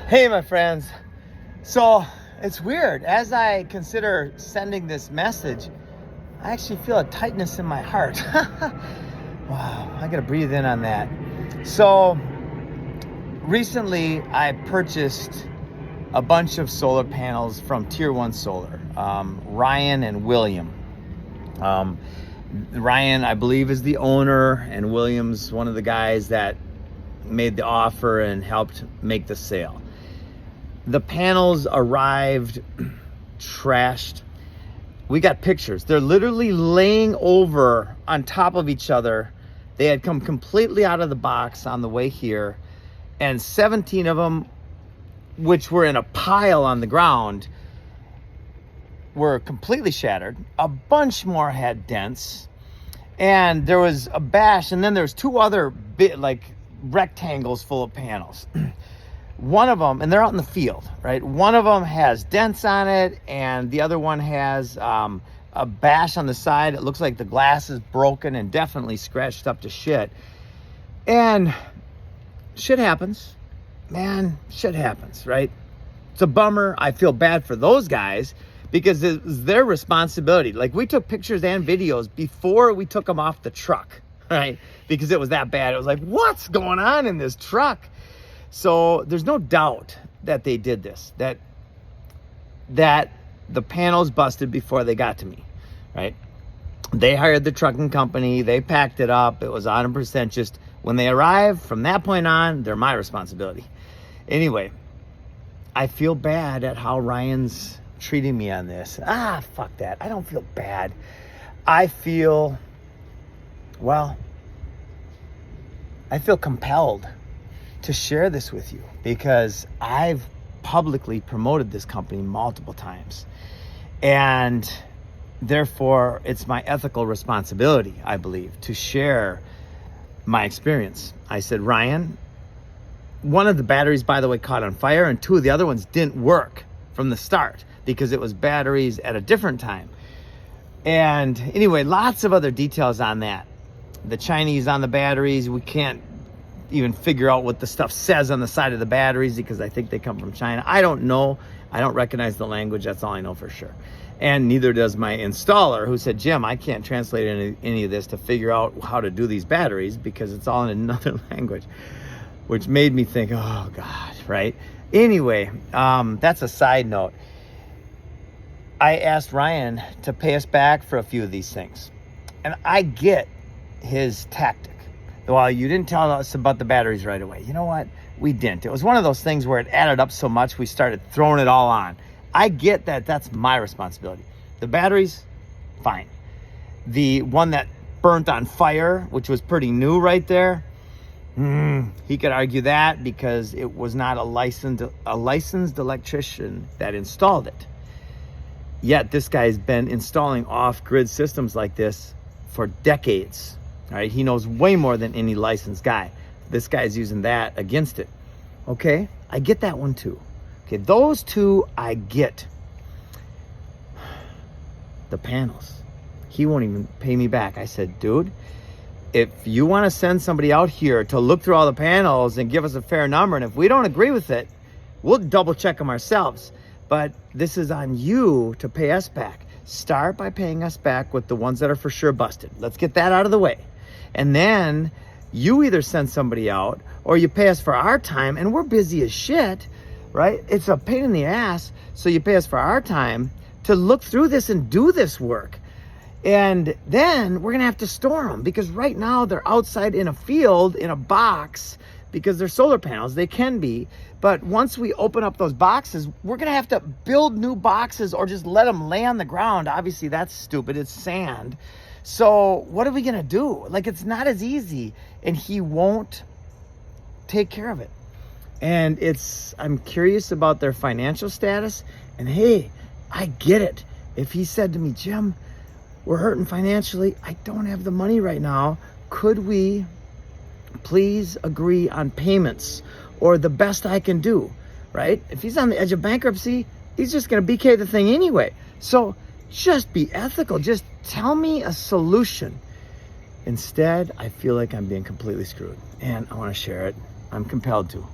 Hey, my friends. So it's weird. As I consider sending this message, I actually feel a tightness in my heart. Wow, I gotta breathe in on that. So recently I purchased a bunch of solar panels from Tier 1 Solar, Ryan and William. Ryan, I believe, is the owner, and William's one of the guys that made the offer and helped make the sale. The panels arrived trashed. We got pictures. They're literally laying over on top of each other. They had come completely out of the box on the way here, and 17 of them, which were in a pile on the ground, were completely shattered. A bunch more had dents, and there was a bash, and then there's two other rectangles full of panels. One of them, and they're out in the field, right? One of them has dents on it, and the other one has a bash on the side. It looks like the glass is broken and definitely scratched up to shit. And shit happens, man. Shit happens, right? It's a bummer. I feel bad for those guys because it was their responsibility. Like, we took pictures and videos before we took them off the truck, right? Because it was that bad. It was like, what's going on in this truck? So there's no doubt that they did this, that the panels busted before they got to me, right? They hired the trucking company. They packed it up. It was 100% just when they arrived. From that point on, they're my responsibility. Anyway, I feel bad at how Ryan's treating me on this. Fuck that. I don't feel bad. I feel compelled to share this with you because I've publicly promoted this company multiple times, and therefore it's my ethical responsibility, I believe, to share my experience. I said, Ryan, one of the batteries, by the way, caught on fire, and two of the other ones didn't work from the start because it was batteries at a different time. And anyway, lots of other details on that. The Chinese on the batteries, we can't even figure out what the stuff says on the side of the batteries because I think they come from China. I don't know. I don't recognize the language. That's all I know for sure. And neither does my installer, who said, Jim, I can't translate any of this to figure out how to do these batteries because it's all in another language, which made me think, oh God, right? Anyway, that's a side note. I asked Ryan to pay us back for a few of these things. And I get his tactic. Well, you didn't tell us about the batteries right away. You know what? We didn't. It was one of those things where it added up so much we started throwing it all on. I get that. That's my responsibility. The batteries, fine. The one that burnt on fire, which was pretty new right there, he could argue that because it was not a licensed electrician that installed it. Yet this guy's been installing off-grid systems like this for decades. All right, he knows way more than any licensed guy. This guy's using that against it. Okay, I get that one too. Okay, those two I get. The panels. He won't even pay me back. I said, dude, if you want to send somebody out here to look through all the panels and give us a fair number, and if we don't agree with it, we'll double check them ourselves. But this is on you to pay us back. Start by paying us back with the ones that are for sure busted. Let's get that out of the way. And then you either send somebody out or you pay us for our time, and we're busy as shit, right? It's a pain in the ass. So you pay us for our time to look through this and do this work. And then we're going to have to store them because right now they're outside in a field, in a box, because they're solar panels. They can be. But once we open up those boxes, we're going to have to build new boxes or just let them lay on the ground. Obviously, that's stupid. It's sand. So what are we going to do? Like, it's not as easy, and he won't take care of it. And I'm curious about their financial status. And hey, I get it. If he said to me, Jim, we're hurting financially. I don't have the money right now. Could we please agree on payments or the best I can do, right? If he's on the edge of bankruptcy, he's just going to BK the thing anyway. So just be ethical. Just tell me a solution. Instead, I feel like I'm being completely screwed, and I want to share it. I'm compelled to.